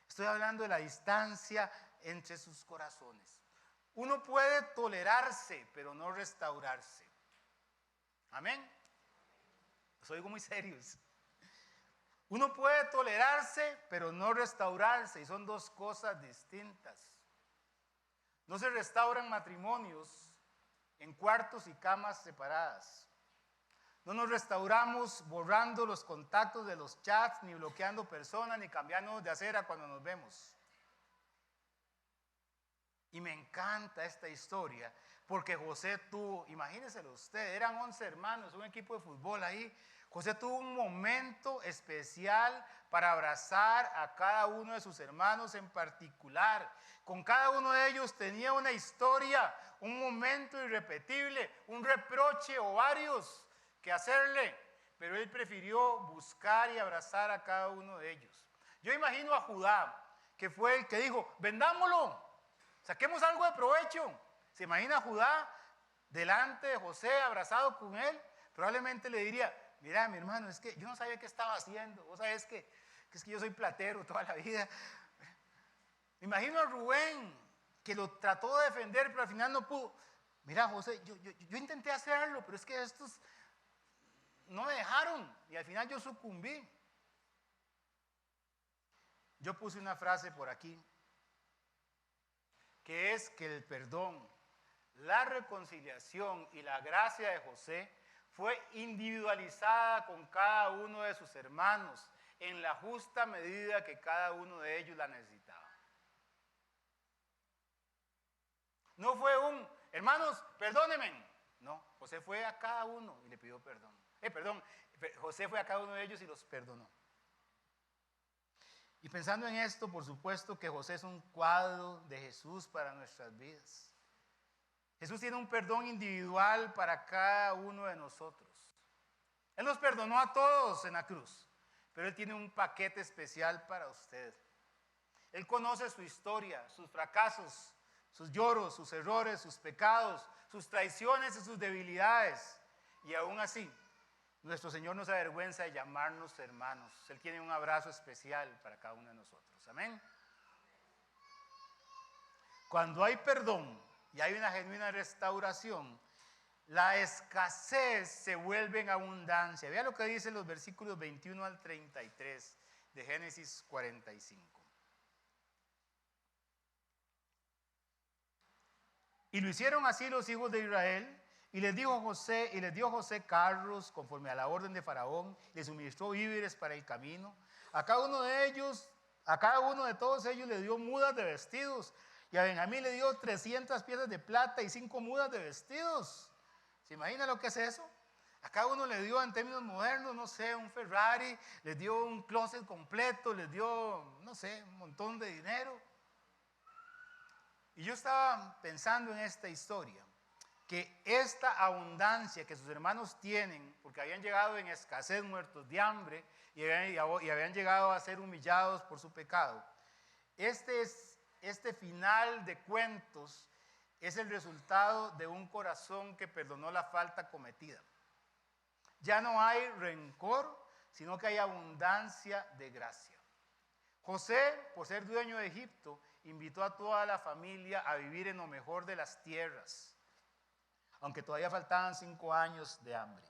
Estoy hablando de la distancia entre sus corazones. Uno puede tolerarse, pero no restaurarse. Amén. Los oigo muy serios. Uno puede tolerarse, pero no restaurarse, y son dos cosas distintas. No se restauran matrimonios en cuartos y camas separadas. No nos restauramos borrando los contactos de los chats, ni bloqueando personas, ni cambiando de acera cuando nos vemos. Y me encanta esta historia, porque José tuvo, imagínenselo usted, eran 11 hermanos, un equipo de fútbol ahí. José tuvo un momento especial para abrazar a cada uno de sus hermanos en particular. Con cada uno de ellos tenía una historia, un momento irrepetible, un reproche o varios que hacerle, pero él prefirió buscar y abrazar a cada uno de ellos. Yo imagino a Judá, que fue el que dijo, vendámoslo, saquemos algo de provecho. ¿Se imagina a Judá delante de José, abrazado con él? Probablemente le diría, mira, mi hermano, es que yo no sabía qué estaba haciendo. Vos sabés que es que yo soy platero toda la vida. Me imagino a Rubén, que lo trató de defender, pero al final no pudo. Mira, José, yo intenté hacerlo, pero es que estos no me dejaron. Y al final yo sucumbí. Yo puse una frase por aquí, que es que el perdón, la reconciliación y la gracia de José fue individualizada con cada uno de sus hermanos en la justa medida que cada uno de ellos la necesitaba. No fue un, hermanos, perdónenme. No, José fue a cada uno y le pidió perdón. José fue a cada uno de ellos y los perdonó. Y pensando en esto, por supuesto que José es un cuadro de Jesús para nuestras vidas. Jesús tiene un perdón individual para cada uno de nosotros. Él nos perdonó a todos en la cruz, pero Él tiene un paquete especial para usted. Él conoce su historia, sus fracasos, sus lloros, sus errores, sus pecados, sus traiciones y sus debilidades. Y aún así, nuestro Señor no se avergüenza de llamarnos hermanos. Él tiene un abrazo especial para cada uno de nosotros. Amén. Cuando hay perdón y hay una genuina restauración, la escasez se vuelve en abundancia. Vea lo que dicen los versículos 21 al 33 de Génesis 45. Y lo hicieron así los hijos de Israel, y les dio José carros conforme a la orden de Faraón, les suministró víveres para el camino. A cada uno de todos ellos le dio mudas de vestidos, y a Benjamín le dio 300 piezas de plata y 5 mudas de vestidos. ¿Se imagina lo que es eso? A cada uno le dio, en términos modernos, no sé, un Ferrari, les dio un closet completo, les dio, no sé, un montón de dinero. Y yo estaba pensando en esta historia, que esta abundancia que sus hermanos tienen, porque habían llegado en escasez, muertos de hambre, y habían llegado a ser humillados por su pecado, este final de cuentos es el resultado de un corazón que perdonó la falta cometida. Ya no hay rencor, sino que hay abundancia de gracia. José, por ser dueño de Egipto, invitó a toda la familia a vivir en lo mejor de las tierras, aunque todavía faltaban 5 años de hambre.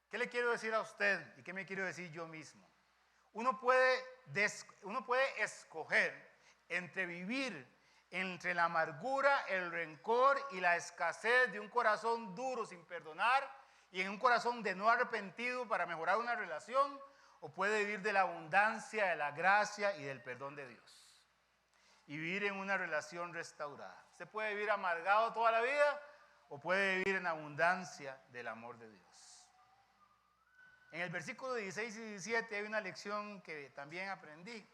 ¿Qué le quiero decir a usted y qué me quiero decir yo mismo? Uno puede escoger entre vivir entre la amargura, el rencor y la escasez de un corazón duro sin perdonar y en un corazón de no arrepentido para mejorar una relación, o puede vivir de la abundancia, de la gracia y del perdón de Dios y vivir en una relación restaurada. Usted puede vivir amargado toda la vida o puede vivir en abundancia del amor de Dios. En el versículo 16 y 17 hay una lección que también aprendí.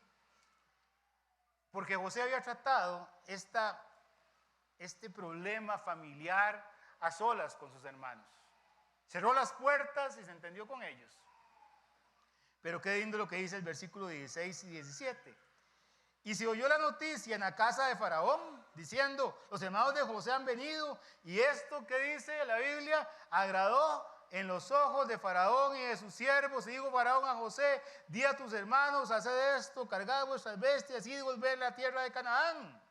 Porque José había tratado este problema familiar a solas con sus hermanos. Cerró las puertas y se entendió con ellos. Pero qué lindo lo que dice el versículo 16 y 17. Y se oyó la noticia en la casa de Faraón, diciendo, los hermanos de José han venido, y esto que dice la Biblia agradó en los ojos de Faraón y de sus siervos. Y dijo Faraón a José, di a tus hermanos, haced esto, cargad vuestras bestias y volver a la tierra de Canaán.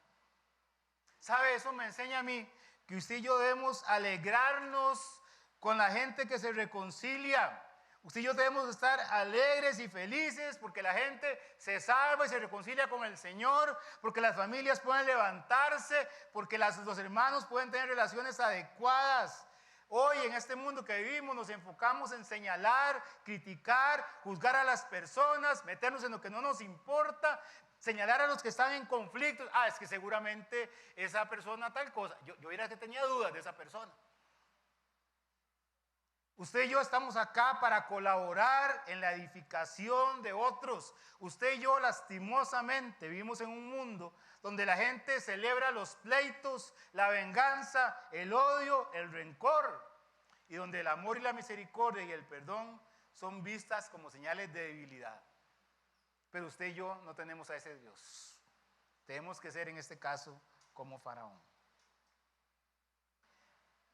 ¿Sabe? Eso me enseña a mí que usted y yo debemos alegrarnos con la gente que se reconcilia. Usted y yo debemos estar alegres y felices porque la gente se salva y se reconcilia con el Señor, porque las familias pueden levantarse, porque los hermanos pueden tener relaciones adecuadas. Hoy en este mundo que vivimos nos enfocamos en señalar, criticar, juzgar a las personas, meternos en lo que no nos importa, señalar a los que están en conflictos. Es que seguramente esa persona tal cosa. Yo era que tenía dudas de esa persona. Usted y yo estamos acá para colaborar en la edificación de otros. Usted y yo lastimosamente vivimos en un mundo donde la gente celebra los pleitos, la venganza, el odio, el rencor, y donde el amor y la misericordia y el perdón son vistas como señales de debilidad. Pero usted y yo no tenemos a ese Dios. Tenemos que ser en este caso como Faraón.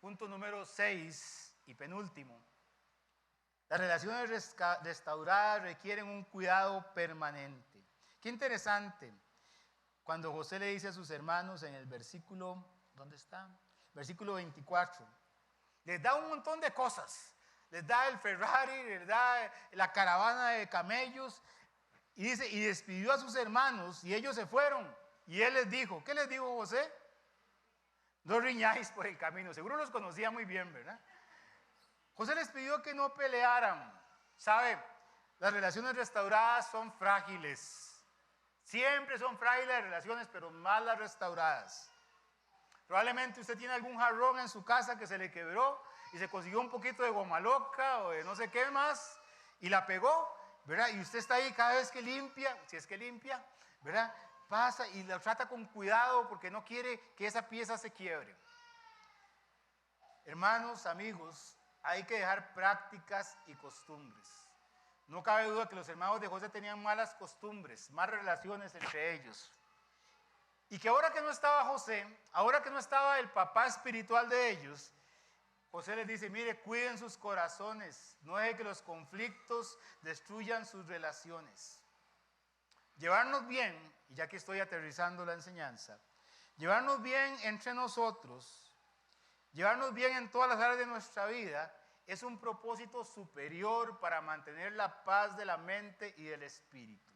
Punto número 6 y penúltimo. Las relaciones restauradas requieren un cuidado permanente. Qué interesante. Cuando José le dice a sus hermanos en el versículo, ¿dónde está? Versículo 24. Les da un montón de cosas. Les da el Ferrari, les da la caravana de camellos. Y dice, y despidió a sus hermanos y ellos se fueron. Y él les dijo, ¿qué les dijo José? No riñáis por el camino. Seguro los conocía muy bien, ¿verdad? José les pidió que no pelearan. ¿Sabe? Las relaciones restauradas son frágiles. Siempre son frágiles las relaciones, pero más las restauradas. Probablemente usted tiene algún jarrón en su casa que se le quebró y se consiguió un poquito de goma loca o de no sé qué más y la pegó, ¿verdad? Y usted está ahí cada vez que limpia, si es que limpia, ¿verdad? Pasa y la trata con cuidado porque no quiere que esa pieza se quiebre. Hermanos, amigos, hay que dejar prácticas y costumbres. No cabe duda que los hermanos de José tenían malas costumbres, malas relaciones entre ellos. Y que ahora que no estaba José, ahora que no estaba el papá espiritual de ellos, José les dice, mire, cuiden sus corazones, no dejen que los conflictos destruyan sus relaciones. Llevarnos bien, y ya que estoy aterrizando la enseñanza, llevarnos bien entre nosotros, llevarnos bien en todas las áreas de nuestra vida, es un propósito superior para mantener la paz de la mente y del espíritu.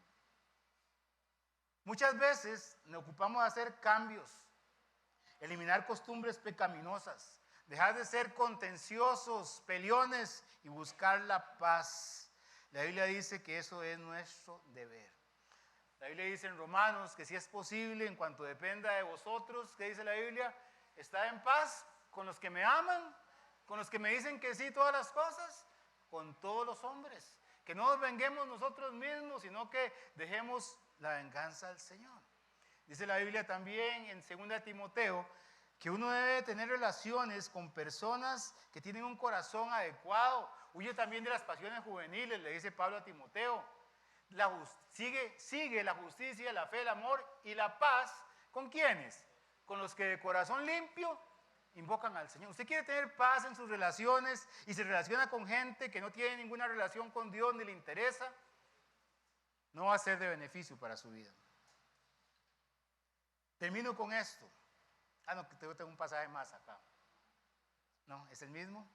Muchas veces nos ocupamos de hacer cambios, eliminar costumbres pecaminosas, dejar de ser contenciosos, peleones y buscar la paz. La Biblia dice que eso es nuestro deber. La Biblia dice en Romanos que si es posible, en cuanto dependa de vosotros, ¿qué dice la Biblia? Está en paz con los que me aman, con los que me dicen que sí todas las cosas, con todos los hombres. Que no nos venguemos nosotros mismos, sino que dejemos la venganza al Señor. Dice la Biblia también en 2 Timoteo que uno debe tener relaciones con personas que tienen un corazón adecuado. Huye también de las pasiones juveniles, le dice Pablo a Timoteo. Sigue la justicia, la fe, el amor y la paz. ¿Con quiénes? Con los que de corazón limpio invocan al Señor. Usted quiere tener paz en sus relaciones y se relaciona con gente que no tiene ninguna relación con Dios ni le interesa, no va a ser de beneficio para su vida. Termino con esto. No, que tengo un pasaje más acá. No, es el mismo.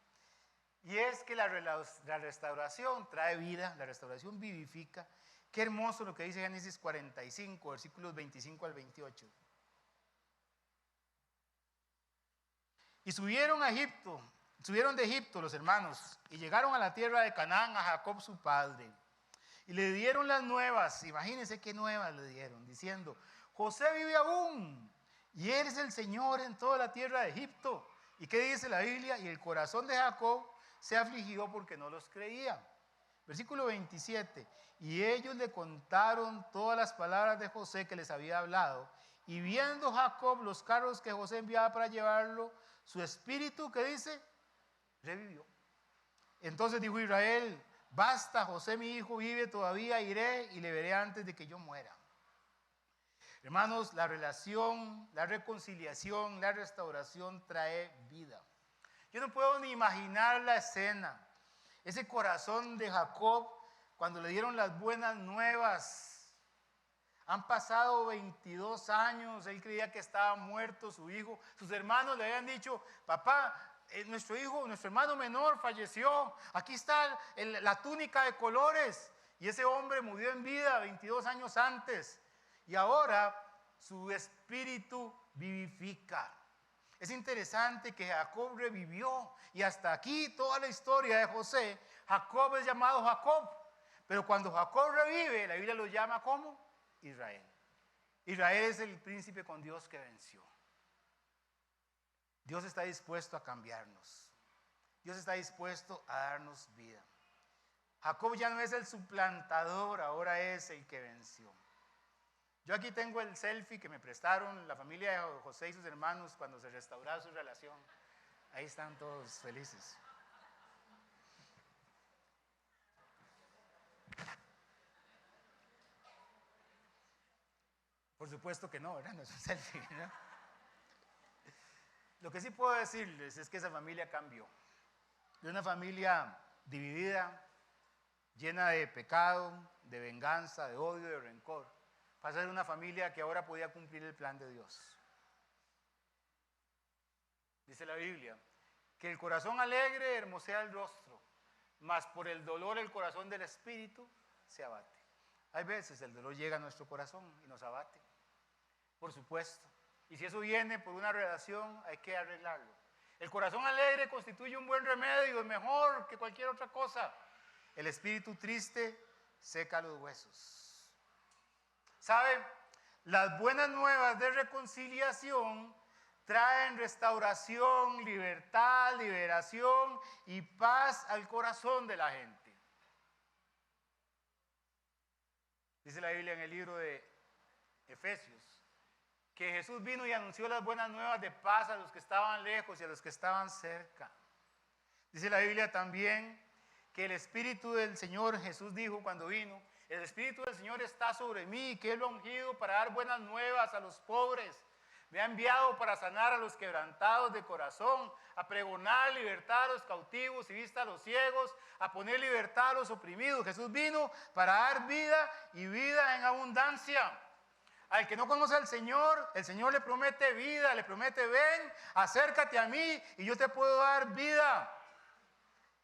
Y es que la restauración trae vida, la restauración vivifica. Qué hermoso lo que dice Génesis 45, versículos 25 al 28. Y subieron de Egipto los hermanos, y llegaron a la tierra de Canaán a Jacob su padre. Y le dieron las nuevas, imagínense qué nuevas le dieron, diciendo, José vive aún, y él es el Señor en toda la tierra de Egipto. ¿Y qué dice la Biblia? Y el corazón de Jacob se afligió porque no los creía. Versículo 27, y ellos le contaron todas las palabras de José que les había hablado, y viendo Jacob los carros que José enviaba para llevarlo, su espíritu, ¿qué dice? Revivió. Entonces dijo Israel, basta, José mi hijo vive todavía, iré y le veré antes de que yo muera. Hermanos, la relación, la reconciliación, la restauración trae vida. Yo no puedo ni imaginar la escena. Ese corazón de Jacob cuando le dieron las buenas nuevas. Han pasado 22 años, él creía que estaba muerto su hijo. Sus hermanos le habían dicho, papá, nuestro hijo, nuestro hermano menor falleció. Aquí está la túnica de colores. Y ese hombre murió en vida 22 años antes. Y ahora su espíritu vivifica. Es interesante que Jacob revivió. Y hasta aquí toda la historia de José, Jacob es llamado Jacob. Pero cuando Jacob revive, la Biblia lo llama ¿cómo? Israel. Israel es el príncipe con Dios que venció. Dios está dispuesto a cambiarnos. Dios está dispuesto a darnos vida. Jacob ya no es el suplantador, ahora es el que venció. Yo aquí tengo el selfie que me prestaron la familia de José y sus hermanos cuando se restauraba su relación. Ahí están todos felices. Por supuesto que no, ¿verdad? No es un selfie, ¿verdad? Lo que sí puedo decirles es que esa familia cambió. De una familia dividida, llena de pecado, de venganza, de odio, de rencor, pasó a ser una familia que ahora podía cumplir el plan de Dios. Dice la Biblia, que el corazón alegre hermosea el rostro, mas por el dolor el corazón del espíritu se abate. Hay veces el dolor llega a nuestro corazón y nos abate, por supuesto. Y si eso viene por una relación, hay que arreglarlo. El corazón alegre constituye un buen remedio, es mejor que cualquier otra cosa. El espíritu triste seca los huesos. ¿Sabe? Las buenas nuevas de reconciliación traen restauración, libertad, liberación y paz al corazón de la gente. Dice la Biblia en el libro de Efesios que Jesús vino y anunció las buenas nuevas de paz a los que estaban lejos y a los que estaban cerca. Dice la Biblia también que el Espíritu del Señor, Jesús dijo cuando vino, el Espíritu del Señor está sobre mí, que Él lo ha ungido para dar buenas nuevas a los pobres. Me ha enviado para sanar a los quebrantados de corazón, a pregonar libertad a los cautivos y vista a los ciegos, a poner libertad a los oprimidos. Jesús vino para dar vida y vida en abundancia. Al que no conoce al Señor, el Señor le promete vida, le promete ven, acércate a mí y yo te puedo dar vida.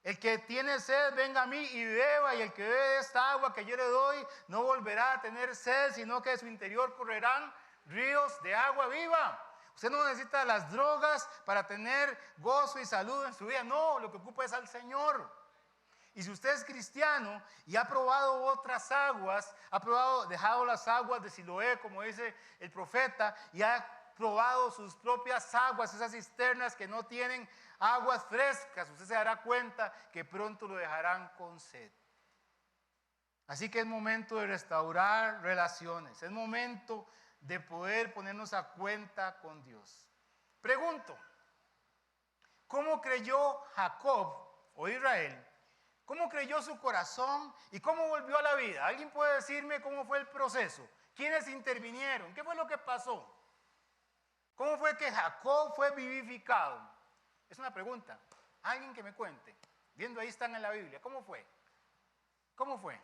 El que tiene sed, venga a mí y beba, y el que bebe de esta agua que yo le doy no volverá a tener sed, sino que de su interior correrán ríos de agua viva. Usted no necesita las drogas para tener gozo y salud en su vida, no, lo que ocupa es al Señor. Y si usted es cristiano y ha probado otras aguas, dejado las aguas de Siloé, como dice el profeta, y ha probado sus propias aguas, esas cisternas que no tienen aguas frescas, usted se dará cuenta que pronto lo dejarán con sed. Así que es momento de restaurar relaciones, es momento de poder ponernos a cuenta con Dios. Pregunto, ¿cómo creyó Jacob o Israel? ¿Cómo creyó su corazón y cómo volvió a la vida? ¿Alguien puede decirme cómo fue el proceso? ¿Quiénes intervinieron? ¿Qué fue lo que pasó? ¿Cómo fue que Jacob fue vivificado? Es una pregunta. Alguien que me cuente. Viendo ahí están en la Biblia. ¿Cómo fue? ¿Cómo fue?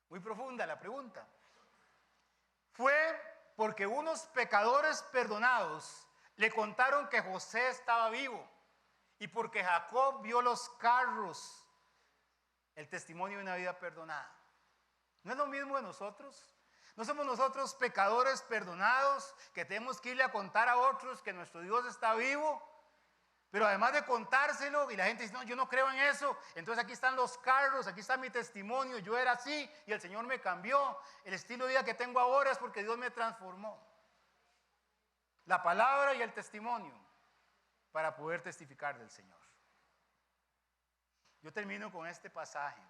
Muy profunda la pregunta. Fue porque unos pecadores perdonados le contaron que José estaba vivo. Y porque Jacob vio los carros, el testimonio de una vida perdonada. ¿No es lo mismo de nosotros? ¿No somos nosotros pecadores perdonados que tenemos que irle a contar a otros que nuestro Dios está vivo? Pero además de contárselo y la gente dice, no, yo no creo en eso. Entonces aquí están los carros, aquí está mi testimonio, yo era así y el Señor me cambió. El estilo de vida que tengo ahora es porque Dios me transformó. La palabra y el testimonio para poder testificar del Señor. Yo termino con este pasaje.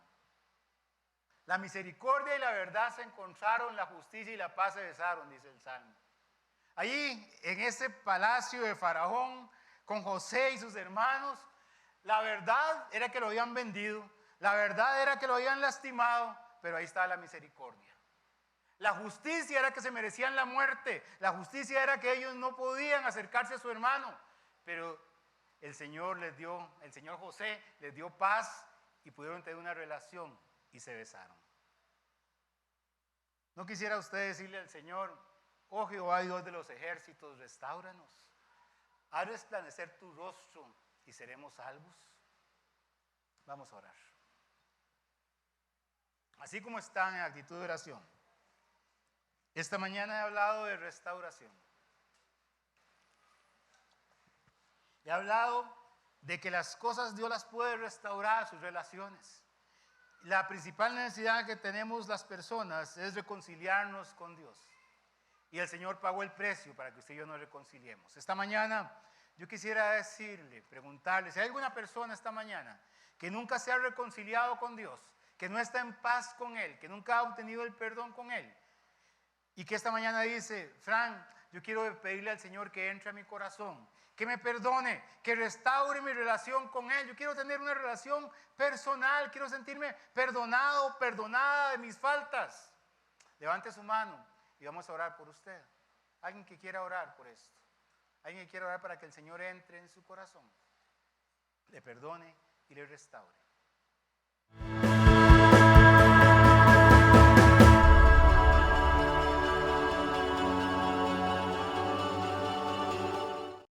La misericordia y la verdad se encontraron, la justicia y la paz se besaron, dice el Salmo. Allí, en ese palacio de Faraón, con José y sus hermanos, la verdad era que lo habían vendido, la verdad era que lo habían lastimado, pero ahí estaba la misericordia. La justicia era que se merecían la muerte, la justicia era que ellos no podían acercarse a su hermano, pero el Señor José les dio paz y pudieron tener una relación y se besaron. ¿No quisiera usted decirle al Señor, oh Jehová Dios de los ejércitos, restáuranos? Haz resplandecer tu rostro y seremos salvos. Vamos a orar. Así como están en actitud de oración, esta mañana he hablado de restauración. He hablado de que las cosas Dios las puede restaurar, sus relaciones. La principal necesidad que tenemos las personas es reconciliarnos con Dios. Y el Señor pagó el precio para que usted y yo nos reconciliemos. Esta mañana yo quisiera decirle, preguntarle, si hay alguna persona esta mañana que nunca se ha reconciliado con Dios, que no está en paz con Él, que nunca ha obtenido el perdón con Él, y que esta mañana dice, Fran, yo quiero pedirle al Señor que entre a mi corazón, que me perdone, que restaure mi relación con Él. Yo quiero tener una relación personal, quiero sentirme perdonado, perdonada de mis faltas. Levante su mano y vamos a orar por usted. Alguien que quiera orar por esto. Alguien que quiera orar para que el Señor entre en su corazón, le perdone y le restaure.